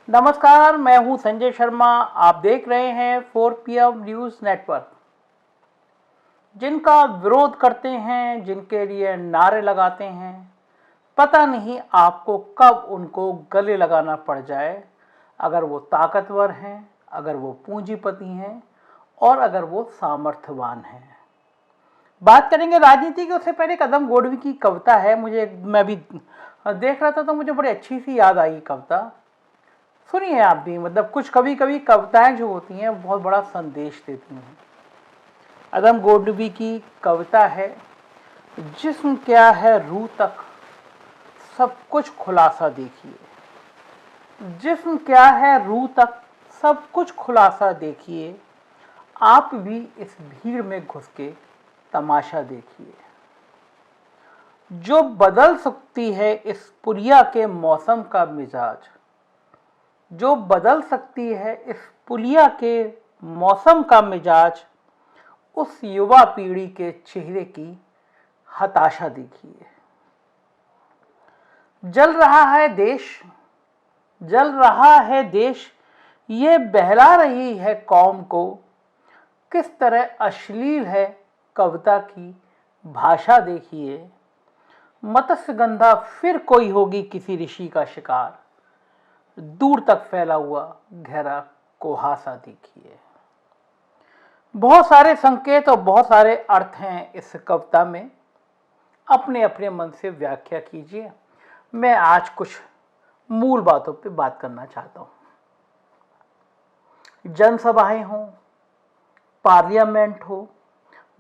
नमस्कार, मैं हूं संजय शर्मा। आप देख रहे हैं 4 PM न्यूज़ नेटवर्क। जिनका विरोध करते हैं, जिनके लिए नारे लगाते हैं, पता नहीं आपको कब उनको गले लगाना पड़ जाए। अगर वो ताकतवर हैं, अगर वो पूंजीपति हैं और अगर वो सामर्थ्यवान हैं। बात करेंगे राजनीति की। उससे पहले कदम गोडवी की कविता है, मैं भी देख रहा था तो मुझे बड़ी अच्छी सी याद आई कविता। सुनिए आप भी। मतलब कुछ कभी कभी कविताएं जो होती हैं बहुत बड़ा संदेश देती हैं। अदम गोडवी की कविता है, जिस्म क्या है रूह तक सब कुछ खुलासा देखिए। जिस्म क्या है रूह तक सब कुछ खुलासा देखिए। आप भी इस भीड़ में घुस के तमाशा देखिए। जो बदल सकती है इस पुरिया के मौसम का मिजाज। जो बदल सकती है इस पुलिया के मौसम का मिजाज। उस युवा पीढ़ी के चेहरे की हताशा देखिए। जल रहा है देश, जल रहा है देश, ये बहला रही है कौम को। किस तरह अश्लील है कविता की भाषा देखिए। मत्स्यगंधा फिर कोई होगी किसी ऋषि का शिकार। दूर तक फैला हुआ गहरा कुहासा देखिए। बहुत सारे संकेत और बहुत सारे अर्थ हैं इस कविता में। अपने अपने मन से व्याख्या कीजिए। मैं आज कुछ मूल बातों पे बात करना चाहता हूं। जनसभाएं हो, पार्लियामेंट हो,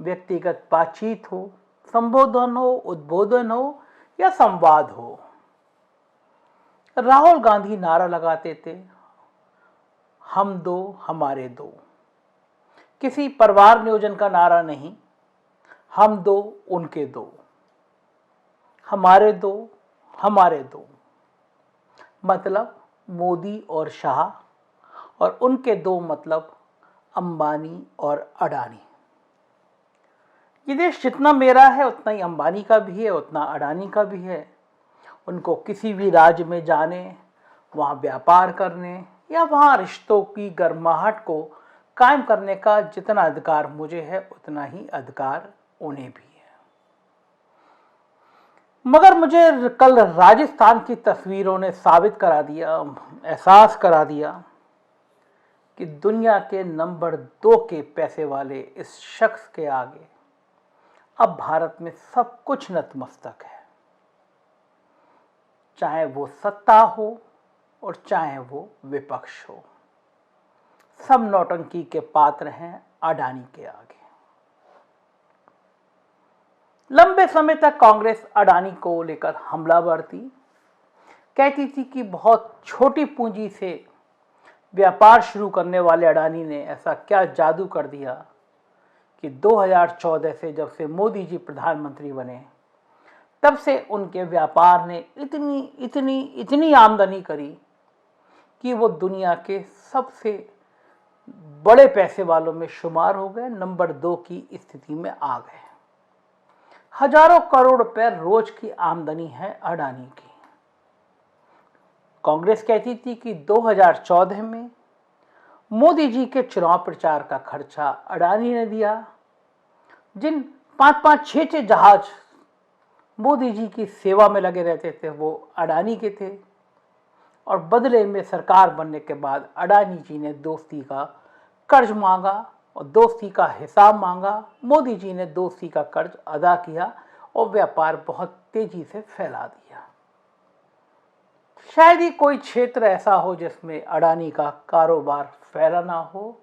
व्यक्तिगत बातचीत हो, संबोधन हो, उद्बोधन हो या संवाद हो। राहुल गांधी नारा लगाते थे, हम दो हमारे दो। किसी परिवार नियोजन का नारा नहीं, हम दो उनके दो, हमारे दो हमारे दो। मतलब मोदी और शाह, और उनके दो मतलब अंबानी और अडानी। ये देश जितना मेरा है उतना ही अंबानी का भी है, उतना अडानी का भी है। उनको किसी भी राज्य में जाने, वहाँ व्यापार करने या वहाँ रिश्तों की गर्माहट को कायम करने का जितना अधिकार मुझे है उतना ही अधिकार उन्हें भी है। मगर मुझे कल राजस्थान की तस्वीरों ने साबित करा दिया, एहसास करा दिया कि दुनिया के नंबर 2 के पैसे वाले इस शख्स के आगे अब भारत में सब कुछ नतमस्तक है। चाहे वो सत्ता हो और चाहे वो विपक्ष हो, सब नौटंकी के पात्र हैं अडानी के आगे। लंबे समय तक कांग्रेस अडानी को लेकर हमलावर थी। कहती थी कि बहुत छोटी पूंजी से व्यापार शुरू करने वाले अडानी ने ऐसा क्या जादू कर दिया कि 2014 से जब से मोदी जी प्रधानमंत्री बने तब से उनके व्यापार ने इतनी इतनी इतनी आमदनी करी कि वो दुनिया के सबसे बड़े पैसे वालों में शुमार हो गए, नंबर 2 की स्थिति में आ गए। हजारों करोड़ रुपए रोज की आमदनी है अडानी की। कांग्रेस कहती थी कि 2014 में मोदी जी के चुनाव प्रचार का खर्चा अडानी ने दिया। जिन 5-5, 6-6 जहाज मोदी जी की सेवा में लगे रहते थे वो अडानी के थे। और बदले में सरकार बनने के बाद अडानी जी ने दोस्ती का कर्ज मांगा और दोस्ती का हिसाब मांगा। मोदी जी ने दोस्ती का कर्ज अदा किया और व्यापार बहुत तेजी से फैला दिया। शायद ही कोई क्षेत्र ऐसा हो जिसमें अडानी का कारोबार फैला ना हो,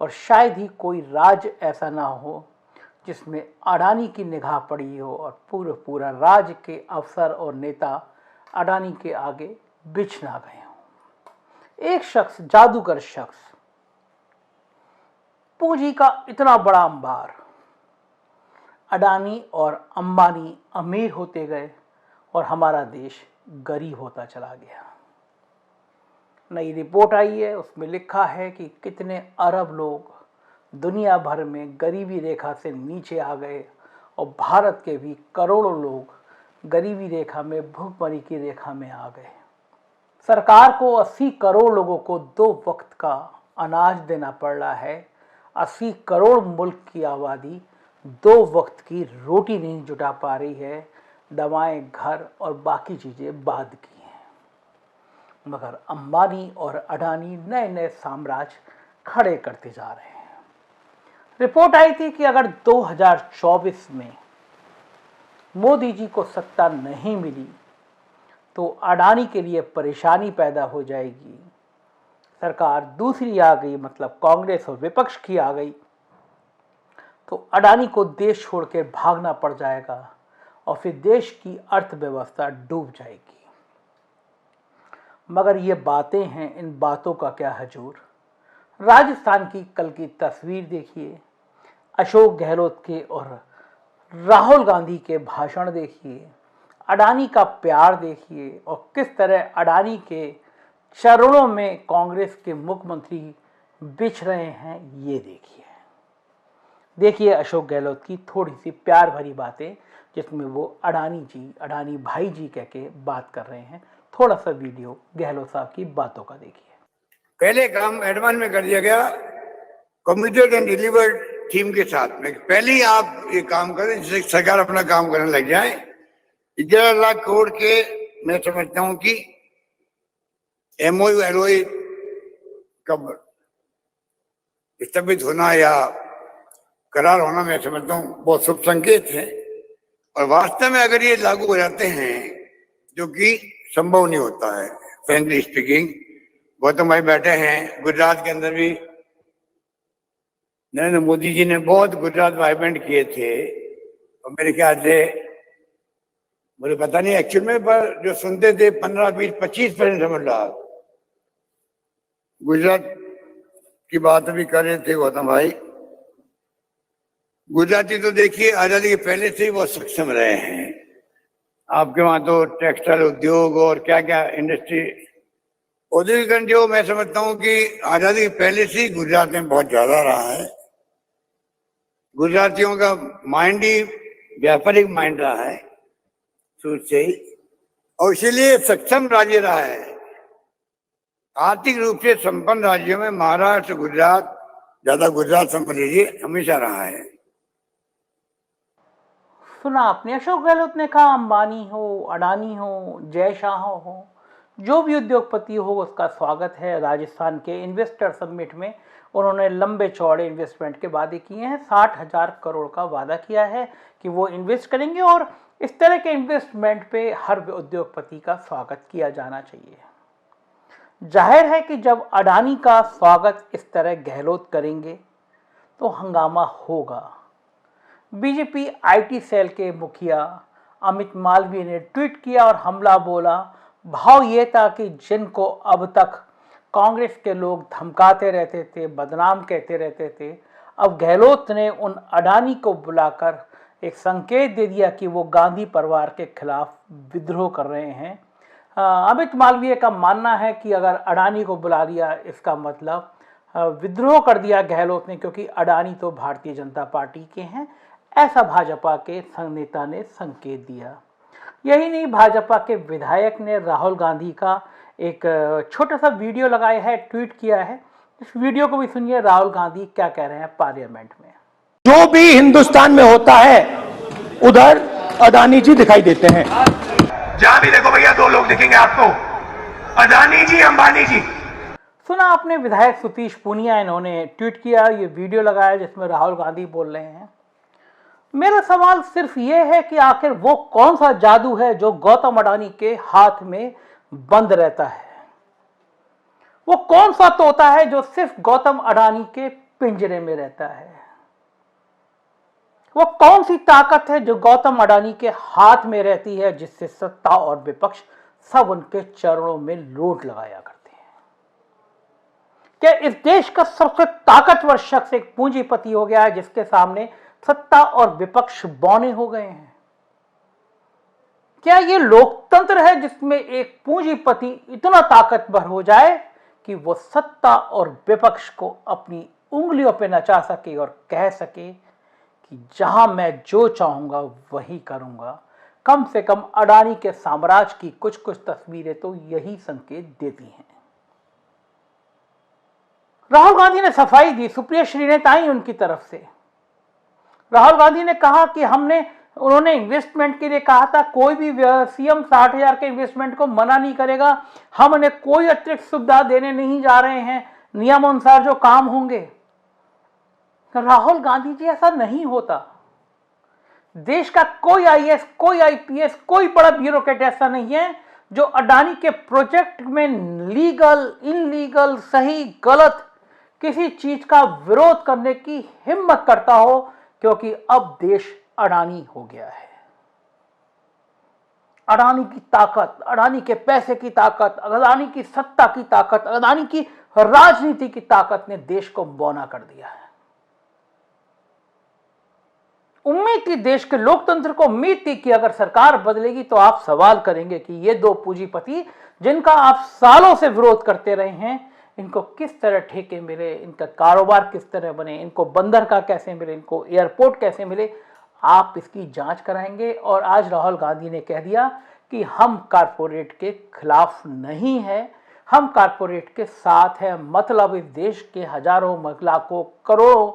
और शायद ही कोई राज्य ऐसा ना हो जिसमें अडानी की निगाह पड़ी हो और पूरा राज्य के अफसर और नेता अडानी के आगे बिछ ना गए हों। एक शख्स, जादूगर शख्स, पूंजी का इतना बड़ा अंबार। अडानी और अंबानी अमीर होते गए और हमारा देश गरीब होता चला गया। नई रिपोर्ट आई है, उसमें लिखा है कि कितने अरब लोग दुनिया भर में गरीबी रेखा से नीचे आ गए और भारत के भी करोड़ों लोग गरीबी रेखा में, भुखमरी की रेखा में आ गए। सरकार को 80 करोड़ लोगों को 2 वक्त का अनाज देना पड़ रहा है। 80 करोड़ मुल्क की आबादी 2 वक्त की रोटी नहीं जुटा पा रही है। दवाएं, घर और बाकी चीज़ें बाद की हैं, मगर अंबानी और अडानी नए नए साम्राज्य खड़े करते जा रहे हैं। रिपोर्ट आई थी कि अगर 2024 में मोदी जी को सत्ता नहीं मिली तो अडानी के लिए परेशानी पैदा हो जाएगी। सरकार दूसरी आ गई, मतलब कांग्रेस और विपक्ष की आ गई, तो अडानी को देश छोड़ के भागना पड़ जाएगा और फिर देश की अर्थव्यवस्था डूब जाएगी। मगर ये बातें हैं, इन बातों का क्या हजूर। राजस्थान की कल की तस्वीर देखिए, अशोक गहलोत के और राहुल गांधी के भाषण देखिए, अडानी का प्यार देखिए और किस तरह अडानी के चरणों में कांग्रेस के मुख्यमंत्री बिछ रहे हैं, ये देखिए अशोक गहलोत की थोड़ी सी प्यार भरी बातें, जिसमें वो अडानी जी, अडानी भाई जी कह के बात कर रहे हैं। थोड़ा सा वीडियो गहलोत साहब की बातों का देखिए। पहले काम एडवांस में कर दिया गया कमिटेड एंड डिलीवर्ड थीम के साथ में। पहले ही आप ये काम करें जिससे सरकार अपना काम करने लग जाए। 11 लाख करोड़ के मैं समझता हूं कि एमओयू एलओई कब स्थगित होना या करार होना, मैं समझता हूँ बहुत शुभ संकेत है। और वास्तव में अगर ये लागू हो जाते हैं, जो कि संभव नहीं होता है फ्रेंकली स्पीकिंग। गौतम भाई बैठे हैं, गुजरात के अंदर भी नरेंद्र मोदी जी ने बहुत गुजरात वाइब्रेंट किए थे, और मेरे ख्याल से, मुझे पता नहीं एक्चुअल में, पर जो सुनते थे 15, 20, 25% समझ रहा। गुजरात की बात भी कर रहे थे गौतम भाई। गुजराती तो देखिए आजादी के पहले से ही बहुत सक्षम रहे हैं। आपके वहां तो टेक्सटाइल उद्योग और क्या क्या इंडस्ट्री, औद्योगिकरण जो मैं समझता हूँ कि आजादी के पहले से ही गुजरात में बहुत ज्यादा रहा है। गुजरातियों का माइंड ही व्यापारिक माइंड रहा है शुरू से ही, और इसीलिए सक्षम राज्य रहा है। आर्थिक रूप से संपन्न राज्यों में महाराष्ट्र, गुजरात, ज्यादा गुजरात समझ लीजिए, हमेशा रहा है। सुना आपने, अशोक गहलोत ने कहा अंबानी हो, अडानी हो, जय शाह हो, जो भी उद्योगपति हो उसका स्वागत है। राजस्थान के इन्वेस्टर समिट में उन्होंने लंबे चौड़े इन्वेस्टमेंट के वादे किए हैं। 60,000 करोड़ का वादा किया है कि वो इन्वेस्ट करेंगे, और इस तरह के इन्वेस्टमेंट पे हर उद्योगपति का स्वागत किया जाना चाहिए। जाहिर है कि जब अडानी का स्वागत इस तरह गहलोत करेंगे तो हंगामा होगा। बीजेपी आईटी सेल के मुखिया अमित मालवीय ने ट्वीट किया और हमला बोला। भाव ये था कि जिनको अब तक कांग्रेस के लोग धमकाते रहते थे, बदनाम कहते रहते थे, अब गहलोत ने उन अडानी को बुलाकर एक संकेत दे दिया कि वो गांधी परिवार के खिलाफ विद्रोह कर रहे हैं। अमित मालवीय का मानना है कि अगर अडानी को बुला दिया, इसका मतलब विद्रोह कर दिया गहलोत ने, क्योंकि अडानी तो भारतीय जनता पार्टी के हैं, ऐसा भाजपा के नेता ने संकेत दिया। यही नहीं, भाजपा के विधायक ने राहुल गांधी का एक छोटा सा वीडियो लगाया है, ट्वीट किया है। इस वीडियो को भी सुनिए, राहुल गांधी क्या कह रहे हैं पार्लियामेंट में। जो भी हिंदुस्तान में होता है उधर अडानी जी दिखाई देते हैं। जहां भी देखो भैया 2 लोग दिखेंगे आपको, अडानी जी, अंबानी जी। सुना आपने, विधायक सतीश पूनिया, इन्होंने ट्वीट किया, ये वीडियो लगाया जिसमें राहुल गांधी बोल रहे हैं। मेरा सवाल सिर्फ ये है कि आखिर वो कौन सा जादू है जो गौतम अडानी के हाथ में बंद रहता है? वो कौन सा तोता है जो सिर्फ गौतम अडानी के पिंजरे में रहता है? वो कौन सी ताकत है जो गौतम अडानी के हाथ में रहती है, जिससे सत्ता और विपक्ष सब उनके चरणों में लोट लगाया करते हैं? क्या इस देश का सबसे ताकतवर शख्स एक पूंजीपति हो गया है जिसके सामने सत्ता और विपक्ष बौने हो गए हैं? क्या ये लोकतंत्र है जिसमें एक पूंजीपति इतना ताकतवर हो जाए कि वो सत्ता और विपक्ष को अपनी उंगलियों पे नचा सके और कह सके कि जहां मैं जो चाहूंगा वही करूंगा, कम से कम अडानी के साम्राज्य की कुछ कुछ तस्वीरें तो यही संकेत देती हैं। राहुल गांधी ने सफाई दी, सुप्रिया श्रीनेत आई उनकी तरफ से। राहुल गांधी ने कहा कि उन्होंने इन्वेस्टमेंट के लिए कहा था, कोई भी सीएम 60,000 के इन्वेस्टमेंट को मना नहीं करेगा, हम उन्हें कोई अतिरिक्त सुविधा देने नहीं जा रहे हैं, नियमानुसार जो काम होंगे। राहुल गांधी जी, ऐसा नहीं होता। देश का कोई आईएएस, कोई आईपीएस, कोई बड़ा ब्यूरोक्रेट ऐसा नहीं है जो अडानी के प्रोजेक्ट में लीगल, इनलीगल, सही, गलत किसी चीज का विरोध करने की हिम्मत करता हो, क्योंकि अब देश अडानी हो गया है। अडानी की ताकत, अडानी के पैसे की ताकत, अडानी की सत्ता की ताकत, अडानी की राजनीति की ताकत ने देश को बौना कर दिया है। उम्मीद थी, देश के लोकतंत्र को उम्मीद थी कि अगर सरकार बदलेगी तो आप सवाल करेंगे कि ये दो पूंजीपति जिनका आप सालों से विरोध करते रहे हैं, इनको किस तरह ठेके मिले, इनका कारोबार किस तरह बने, इनको बंदरगाह कैसे मिले, इनको एयरपोर्ट कैसे मिले, आप इसकी जांच कराएंगे। और आज राहुल गांधी ने कह दिया कि हम कारपोरेट के खिलाफ नहीं है, हम कारपोरेट के साथ हैं। मतलब इस देश के हजारों, लाखों, करोड़ों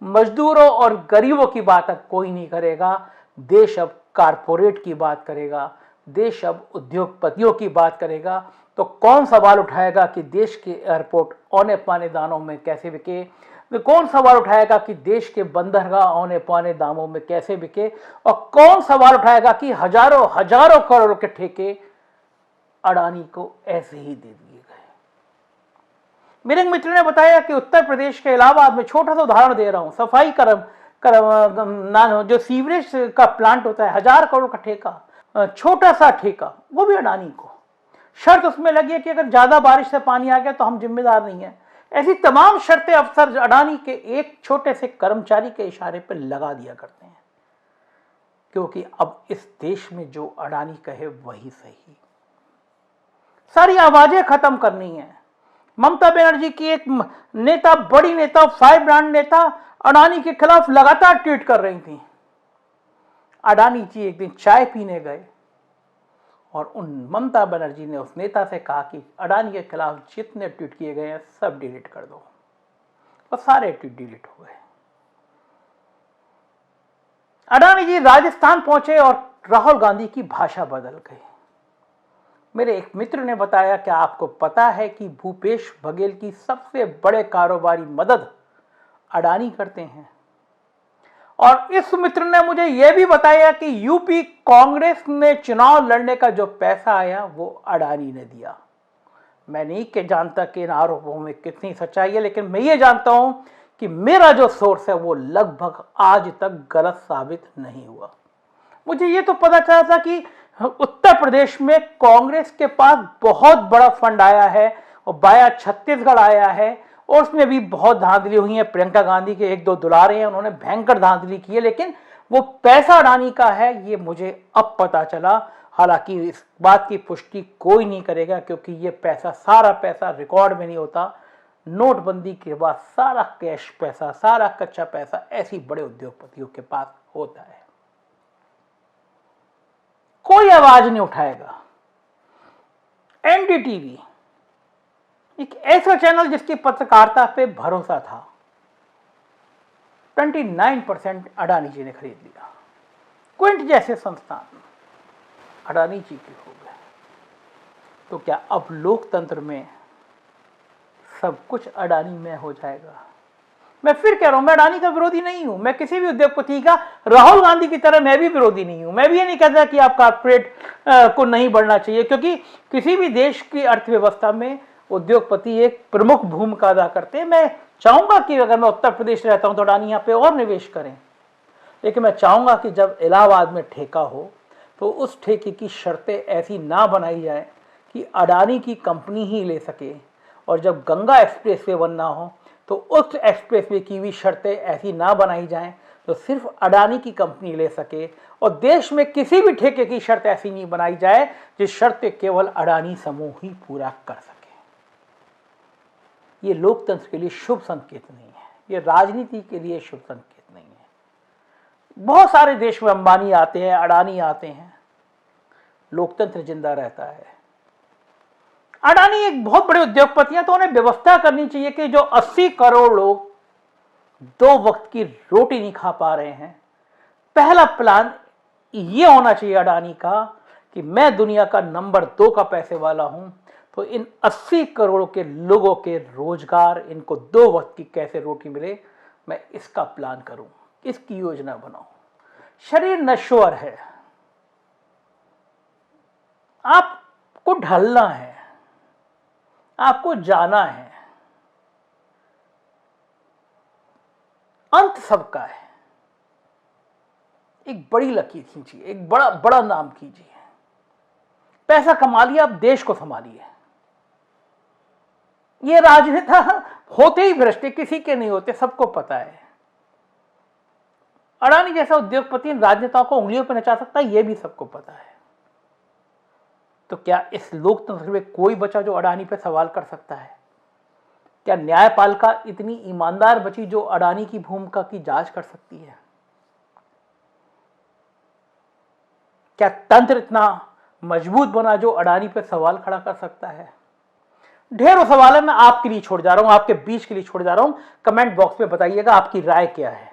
मजदूरों और गरीबों की बात अब कोई नहीं करेगा। देश अब कारपोरेट की बात करेगा, देश अब उद्योगपतियों की बात करेगा। तो कौन सवाल उठाएगा कि देश के एयरपोर्ट औने पौने दामों में कैसे बिके, तो कौन सवाल उठाएगा कि देश के बंदरगाह औने पौने दामों में कैसे बिके, और कौन सवाल उठाएगा कि हजारों हजारों करोड़ के ठेके अडानी को ऐसे ही दे दिए गए। मेरे एक मित्र ने बताया कि उत्तर प्रदेश के इलाहाबाद में, छोटा सा उदाहरण दे रहा हूं, सफाई जो सीवरेज का प्लांट होता है, 1000 करोड़ का ठेका, छोटा सा ठेका, वो भी अडानी को। शर्त उसमें लगी है कि अगर ज्यादा बारिश से पानी आ गया तो हम जिम्मेदार नहीं है। ऐसी तमाम शर्तें अफसर अडानी के एक छोटे से कर्मचारी के इशारे पर लगा दिया करते हैं, क्योंकि अब इस देश में जो अडानी कहे वही सही। सारी आवाजें खत्म करनी है। ममता बनर्जी की एक नेता, बड़ी नेता, 5 ब्रांड नेता अडानी के खिलाफ लगातार ट्वीट कर रही थी। अडानी जी एक दिन चाय पीने गए और उन ममता बनर्जी ने उस नेता से कहा कि अडानी के खिलाफ जितने ट्वीट किए गए हैं सब डिलीट कर दो, और सारे ट्वीट डिलीट हो गए। अडानी जी राजस्थान पहुंचे और राहुल गांधी की भाषा बदल गई। मेरे एक मित्र ने बताया कि आपको पता है कि भूपेश बघेल की सबसे बड़े कारोबारी मदद अडानी करते हैं। और इस मित्र ने मुझे यह भी बताया कि यूपी कांग्रेस ने चुनाव लड़ने का जो पैसा आया वो अडानी ने दिया। मैं नहीं जानता कि इन आरोपों में कितनी सच्चाई है, लेकिन मैं ये जानता हूं कि मेरा जो सोर्स है वो लगभग आज तक गलत साबित नहीं हुआ। मुझे ये तो पता चला था कि उत्तर प्रदेश में कांग्रेस के पास बहुत बड़ा फंड आया है और बाया छत्तीसगढ़ आया है, और उसमें भी बहुत धांधली हुई है। प्रियंका गांधी के 1-2 दुलारे हैं, उन्होंने भयंकर धांधली की है, लेकिन वो पैसा अडानी का है ये मुझे अब पता चला। हालांकि इस बात की पुष्टि कोई नहीं करेगा, क्योंकि ये पैसा, सारा पैसा रिकॉर्ड में नहीं होता। नोटबंदी के बाद सारा कैश पैसा, सारा कच्चा पैसा ऐसी बड़े उद्योगपतियों के पास होता है। कोई आवाज नहीं उठाएगा। एनडीटीवी एक ऐसा चैनल जिसकी पत्रकारिता पे भरोसा था, 29% अडानी जी ने खरीद लिया। क्विंट जैसे संस्थान अडानी जी के हो गए। तो क्या अब लोकतंत्र में सब कुछ अडानी में हो जाएगा? मैं फिर कह रहा हूं, मैं अडानी का विरोधी नहीं हूं, मैं किसी भी उद्योगपति का, राहुल गांधी की तरह मैं भी विरोधी नहीं हूं। मैं भी ये नहीं कहता कि आप कारपोरेट को नहीं बढ़ना चाहिए, क्योंकि किसी भी देश की अर्थव्यवस्था में उद्योगपति एक प्रमुख भूमिका अदा करते हैं। मैं चाहूंगा कि अगर मैं उत्तर प्रदेश रहता हूं तो अडानी यहाँ पे और निवेश करें, लेकिन मैं चाहूंगा कि जब इलाहाबाद में ठेका हो तो उस ठेके की शर्तें ऐसी ना बनाई जाए कि अडानी की कंपनी ही ले सके, और जब गंगा एक्सप्रेसवे बनना हो तो उस एक्सप्रेसवे की भी शर्तें ऐसी ना बनाई जाएं तो सिर्फ अडानी की कंपनी ले सके, और देश में किसी भी ठेके की शर्त ऐसी नहीं बनाई जाए जिस शर्तें केवल अडानी समूह ही पूरा कर सके। ये लोकतंत्र के लिए शुभ संकेत नहीं है, ये राजनीति के लिए शुभ संकेत नहीं है। बहुत सारे देश में अंबानी आते हैं, अडानी आते हैं, लोकतंत्र जिंदा रहता है। अडानी एक बहुत बड़े उद्योगपति हैं, तो उन्हें व्यवस्था करनी चाहिए कि जो 80 करोड़ लोग 2 वक्त की रोटी नहीं खा पा रहे हैं, पहला प्लान ये होना चाहिए अडानी का कि मैं दुनिया का नंबर 2 का पैसे वाला हूं, तो इन 80 करोड़ के लोगों के रोजगार, इनको 2 वक्त की कैसे रोटी मिले, मैं इसका प्लान करूं, इसकी योजना बनाऊं। शरीर नश्वर है, आपको ढलना है, आपको जाना है, अंत सबका है। एक बड़ी लकीर खींचिए, एक बड़ा बड़ा नाम कीजिए, पैसा कमा लिया, अब देश को संभालिए। ये राजनेता होते ही भ्रष्ट, किसी के नहीं होते, सबको पता है। अडानी जैसा उद्योगपति राजनेताओं को उंगलियों पर नचा सकता है, यह भी सबको पता है। तो क्या इस लोकतंत्र में कोई बचा जो अडानी पर सवाल कर सकता है? क्या न्यायपालिका इतनी ईमानदार बची जो अडानी की भूमिका की जांच कर सकती है? क्या तंत्र इतना मजबूत बना जो अडानी पर सवाल खड़ा कर सकता है? ढेरों सवाल है, मैं आपके लिए छोड़ जा रहा हूं, आपके बीच के लिए छोड़ जा रहा हूं। कमेंट बॉक्स में बताइएगा आपकी राय क्या है।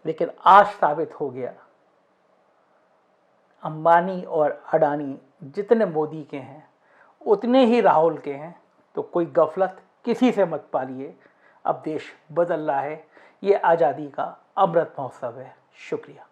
लेकिन आज साबित हो गया, अंबानी और अडानी जितने मोदी के हैं उतने ही राहुल के हैं। तो कोई गफलत किसी से मत पालिए, अब देश बदल रहा है, ये आज़ादी का अमृत महोत्सव है। शुक्रिया।